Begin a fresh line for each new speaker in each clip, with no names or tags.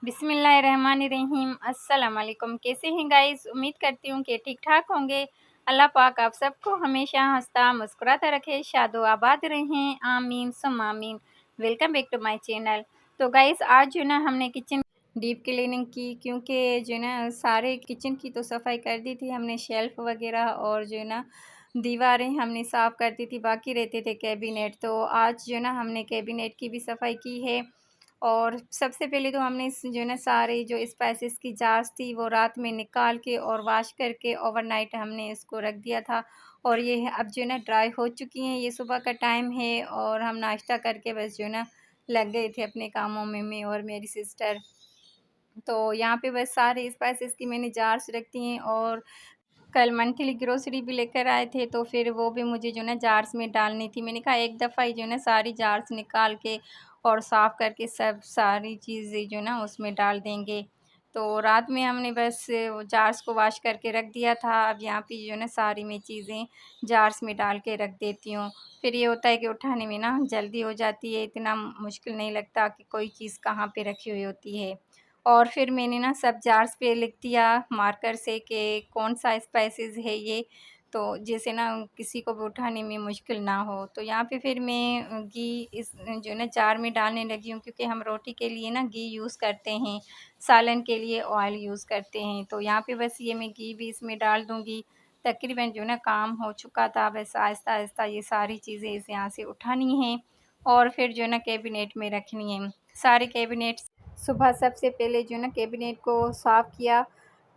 बिस्मिल्लाहिर्रहमानिर्रहीम। अस्सलाम वालेकुम। कैसे हैं गाइस? उम्मीद करती हूँ कि ठीक ठाक होंगे। अल्लाह पाक आप सबको हमेशा हंसता मुस्कुराता रखे, शादो आबाद रहें, आमीन सुम आमीन। Welcome back to my channel. तो गाइस आज जो ना हमने किचन डीप क्लीनिंग की, क्योंकि जो ना सारे किचन की तो सफाई कर दी थी हमने, शेल्फ वगैरह और जो ना दीवारें हमने साफ़ कर दी थी, बाकी रहते थे कैबिनेट। तो आज जो ना हमने कैबिनेट की भी सफाई की है। और सबसे पहले तो हमने जो है ना सारे जो स्पाइसेस की जार्स थी वो रात में निकाल के और वॉश करके ओवरनाइट हमने इसको रख दिया था। और ये है अब जो है ना ड्राई हो चुकी हैं। ये सुबह का टाइम है और हम नाश्ता करके बस जो है ना लग गए थे अपने कामों में, मैं और मेरी सिस्टर। तो यहाँ पे बस सारे स्पाइसेस की मैंने जार्स रख दी हैं। और कल मंथली ग्रोसरी भी लेकर आए थे, तो फिर वो भी मुझे जो है ना जार्स में डालनी थी। मैंने कहा एक दफ़ा ही जो है ना सारी जार्स निकाल के और साफ़ करके सब सारी चीज़ें जो है ना उसमें डाल देंगे। तो रात में हमने बस वो जार्स को वॉश करके रख दिया था। अब यहाँ पे जो है ना सारी मैं चीज़ें जार्स में डाल के रख देती हूँ। फिर ये होता है कि उठाने में ना जल्दी हो जाती है, इतना मुश्किल नहीं लगता कि कोई चीज़ कहाँ पे रखी हुई होती है। और फिर मैंने ना सब जार्स पे लिख दिया मार्कर से कि कौन सा स्पाइसेस है ये, तो जैसे ना किसी को भी उठाने में मुश्किल ना हो। तो यहाँ पे फिर मैं घी इस जो है ना जार में डालने लगी हूँ, क्योंकि हम रोटी के लिए ना घी यूज़ करते हैं, सालन के लिए ऑयल यूज़ करते हैं। तो यहाँ पे बस ये मैं घी भी इसमें डाल दूँगी। तकरीबन जो है ना काम हो चुका था, बस आहिस्ता-आहिस्ता ये सारी चीज़ें इस यहाँ से उठानी हैं और फिर जो है ना कैबिनेट में रखनी है। सारे कैबिनेट सुबह सबसे पहले जो है ना कैबिनेट को साफ़ किया,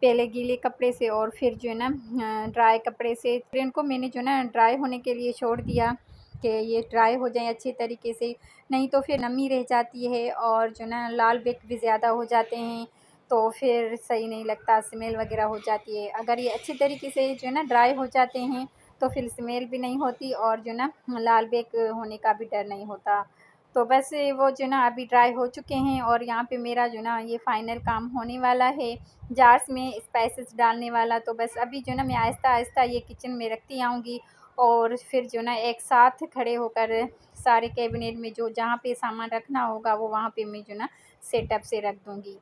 पहले गीले कपड़े से और फिर जो है ना ड्राई कपड़े से। फिर इनको मैंने जो है ना ड्राई होने के लिए छोड़ दिया कि ये ड्राई हो जाएँ अच्छे तरीके से, नहीं तो फिर नमी रह जाती है और जो ना लाल बेक भी ज़्यादा हो जाते हैं, तो फिर सही नहीं लगता, स्मेल वगैरह हो जाती है। अगर ये अच्छे तरीके से जो है ना ड्राई हो जाते हैं तो फिर स्मेल भी नहीं होती और जो ना लाल बेक होने का भी डर नहीं होता। तो बस वो जो ना अभी ड्राई हो चुके हैं और यहाँ पे मेरा जो ना ये फ़ाइनल काम होने वाला है जार्स में स्पाइसेस डालने वाला। तो बस अभी जो ना मैं आहिस्ता-आहिस्ता ये किचन में रखती आऊँगी और फिर जो ना एक साथ खड़े होकर सारे कैबिनेट में जो जहाँ पे सामान रखना होगा वो वहाँ पे मैं जो ना सेटअप से रख दूँगी।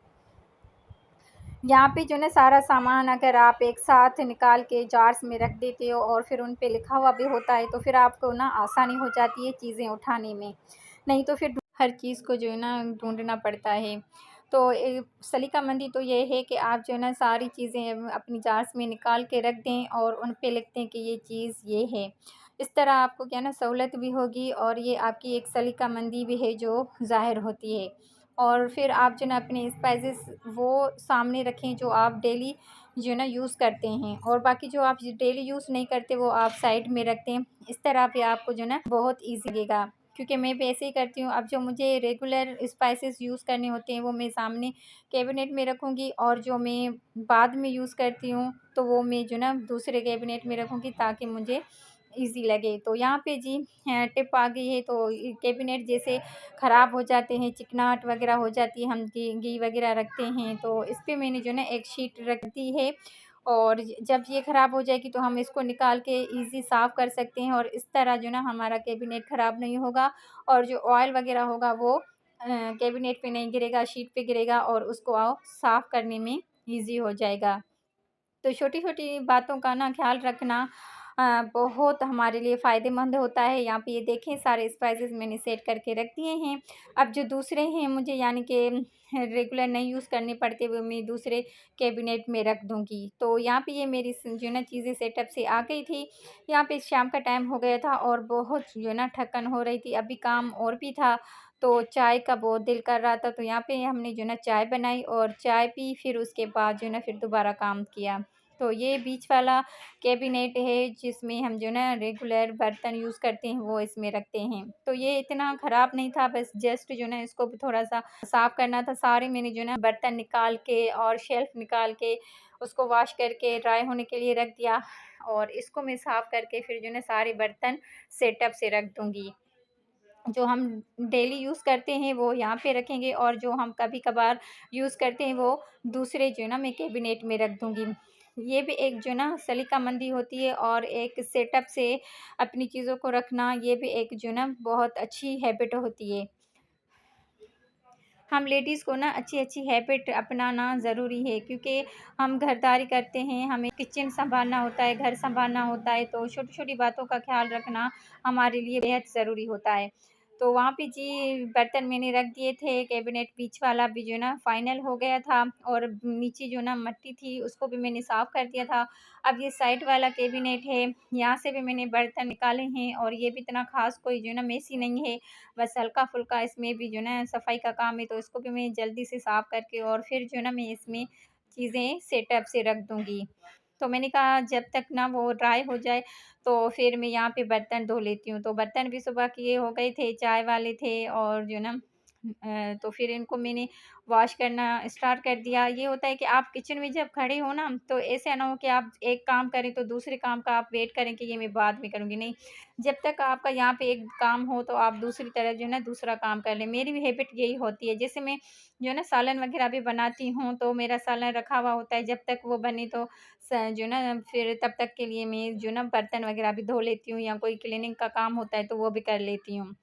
यहाँ पे जो ना सारा सामान अगर आप एक साथ निकाल के जार्स में रख देते हो और फिर उन पे लिखा हुआ भी होता है, तो फिर आपको ना आसानी हो जाती है चीज़ें उठाने में, नहीं तो फिर हर चीज़ को जो है ना ढूंढना पड़ता है। तो सलीकामंदी तो ये है कि आप जो है ना सारी चीज़ें अपनी जार्स में निकाल के रख दें और उन पे लिख दें कि ये चीज़ ये है। इस तरह आपको क्या ना सहूलत भी होगी और ये आपकी एक सलीकामंदी भी है जो ज़ाहिर होती है। और फिर आप जो ना अपने स्पाइसेस वो सामने रखें जो आप डेली जो है ना यूज़ करते हैं, और बाकी जो आप डेली यूज़ नहीं करते वो आप साइड में रखते हैं। इस तरह पे आपको जो ना बहुत ईज़ी लगेगा, क्योंकि मैं भी ऐसे ही करती हूँ। अब जो मुझे रेगुलर स्पाइसेस यूज़ करने होते हैं वो मैं सामने कैबिनेट में रखूँगी, और जो मैं बाद में यूज़ करती हूँ तो वो मैं जो ना दूसरे कैबिनेट में रखूँगी ताकि मुझे ईज़ी लगे। तो यहाँ पे जी टिप आ गई है। तो ये कैबिनेट जैसे ख़राब हो जाते हैं, चिकनाहट वगैरह हो जाती है, हम घी वगैरह रखते हैं, तो इस पे मैंने जो ना एक शीट रख दी है। और जब ये ख़राब हो जाएगी तो हम इसको निकाल के ईज़ी साफ़ कर सकते हैं, और इस तरह जो ना हमारा कैबिनेट ख़राब नहीं होगा और जो ऑयल वगैरह होगा वो कैबिनेट पे नहीं गिरेगा, शीट पे गिरेगा और उसको साफ़ करने में ईज़ी हो जाएगा। तो छोटी-छोटी बातों का ना ख़्याल रखना बहुत हमारे लिए फ़ायदेमंद होता है। यहाँ पे ये देखें सारे स्पाइसेस मैंने सेट करके रख दिए हैं। अब जो दूसरे हैं मुझे यानी कि रेगुलर नहीं यूज़ करने पड़ते, वो मैं दूसरे कैबिनेट में रख दूँगी। तो यहाँ पे ये मेरी जो है ना चीज़ें सेटअप से आ गई थी। यहाँ पे शाम का टाइम हो गया था और बहुत जो है ना थकन हो रही थी, अभी काम और भी था, तो चाय का बहुत दिल कर रहा था। तो यहाँ पे हमने जो है ना चाय बनाई और चाय पी, फिर उसके बाद जो है ना फिर दोबारा काम किया। तो ये बीच वाला कैबिनेट है जिसमें हम जो ना रेगुलर बर्तन यूज़ करते हैं वो इसमें रखते हैं। तो ये इतना ख़राब नहीं था, बस जस्ट जो ना इसको भी थोड़ा-सा साफ़ करना था। सारे मैंने जो ना बर्तन निकाल के और शेल्फ़ निकाल के उसको वॉश करके ड्राई होने के लिए रख दिया, और इसको मैं साफ़ करके फिर जो ना सारे बर्तन सेटअप से रख दूँगी। जो हम डेली यूज़ करते हैं वो यहाँ पे रखेंगे, और जो हम कभी-कभार यूज़ करते हैं वो दूसरे जो है ना मैं कैबिनेट में रख दूँगी। ये भी एक जो ना सलीकामंदी होती है, और एक सेटअप से अपनी चीज़ों को रखना, ये भी एक जो ना बहुत अच्छी हैबिट होती है। हम लेडीज़ को ना अच्छी-अच्छी हैबिट अपनाना ज़रूरी है, क्योंकि हम घरदारी करते हैं, हमें किचन सँभालना होता है, घर सँभालना होता है, तो छोटी-छोटी बातों का ख़्याल रखना हमारे लिए बेहद ज़रूरी होता है। तो वहाँ पे जी बर्तन मैंने रख दिए थे, कैबिनेट बीच वाला भी जो है ना फ़ाइनल हो गया था, और नीचे जो ना मिट्टी थी उसको भी मैंने साफ़ कर दिया था। अब ये साइड वाला कैबिनेट है, यहाँ से भी मैंने बर्तन निकाले हैं, और ये भी इतना ख़ास कोई जो है ना मेसी नहीं है। बस हल्का-फुल्का इसमें भी जो है ना सफाई का काम है, तो इसको भी मैं जल्दी से साफ़ करके और फिर जो है ना मैं इसमें चीज़ें सेटअप से रख दूँगी। तो मैंने कहा जब तक ना वो ड्राई हो जाए, तो फिर मैं यहाँ पे बर्तन धो लेती हूँ। तो बर्तन भी सुबह के हो गए थे, चाय वाले थे, और जो है ना तो फिर इनको मैंने वॉश करना स्टार्ट कर दिया। ये होता है कि आप किचन में जब खड़े हो ना, तो ऐसा ना हो कि आप एक काम करें तो दूसरे काम का आप वेट करें कि ये मैं बाद में करूँगी, नहीं। जब तक आपका यहाँ पे एक काम हो, तो आप दूसरी तरफ जो है ना दूसरा काम कर लें। मेरी भी हैबिट यही होती है। जैसे मैं जो है ना सालन वग़ैरह भी बनाती हूँ, तो मेरा सालन रखा हुआ होता है, जब तक वो बने तो जो है ना फिर तब तक के लिए मैं जो है ना बर्तन वग़ैरह भी धो लेती हूँ, या कोई क्लीनिंग का काम होता है तो वो भी कर लेती हूँ।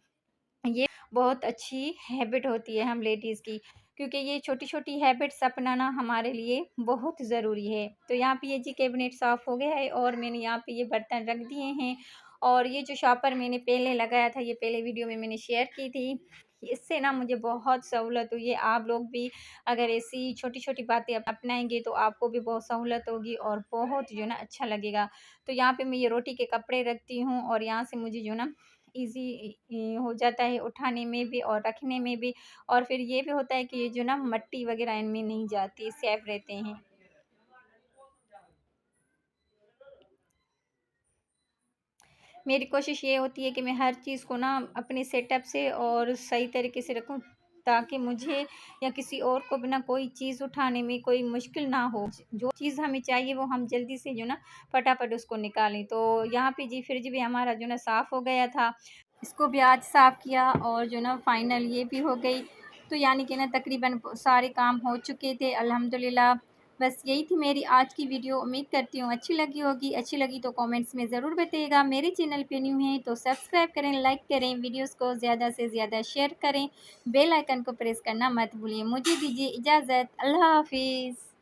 ये बहुत अच्छी हैबिट होती है हम लेडीज़ की, क्योंकि ये छोटी-छोटी हैबिट्स अपनाना हमारे लिए बहुत ज़रूरी है। तो यहाँ पे ये जी कैबिनेट साफ़ हो गया है, और मैंने यहाँ पे ये बर्तन रख दिए हैं, और ये जो शॉपर मैंने पहले लगाया था, ये पहले वीडियो में मैंने शेयर की थी। इससे ना मुझे बहुत सहूलत हुई है। आप लोग भी अगर ऐसी छोटी-छोटी बातें अपनाएँगे, तो आपको भी बहुत सहूलत होगी और बहुत जो है ना अच्छा लगेगा। तो यहाँ पे मैं ये रोटी के कपड़े रखती हूँ, और यहाँ से मुझे जो है ना ईज़ी हो जाता है उठाने में भी और रखने में भी, और फिर ये भी होता है कि ये जो ना मट्टी वग़ैरह इनमें नहीं जाती, सेफ रहते हैं। मेरी कोशिश ये होती है कि मैं हर चीज़ को ना अपने सेटअप से और सही तरीके से रखूँ, ताकि मुझे या किसी और को भी ना कोई चीज़ उठाने में कोई मुश्किल ना हो। जो चीज़ हमें चाहिए वो हम जल्दी से जो ना फटाफट उसको निकालें। तो यहाँ पे जी फ्रिज भी हमारा जो ना साफ़ हो गया था। इसको भी आज साफ़ किया, और जो ना फाइनल ये भी हो गई। तो यानी कि ना तकरीबन सारे काम हो चुके थे अल्हम्दुलिल्लाह। बस यही थी मेरी आज की वीडियो। उम्मीद करती हूँ अच्छी लगी होगी। अच्छी लगी तो कमेंट्स में ज़रूर बताइएगा। मेरे चैनल पे न्यू हैं तो सब्सक्राइब करें, लाइक करें, वीडियोस को ज़्यादा से ज़्यादा शेयर करें, बेल आइकन को प्रेस करना मत भूलिए। मुझे दीजिए इजाज़त। अल्लाह हाफ़िज़।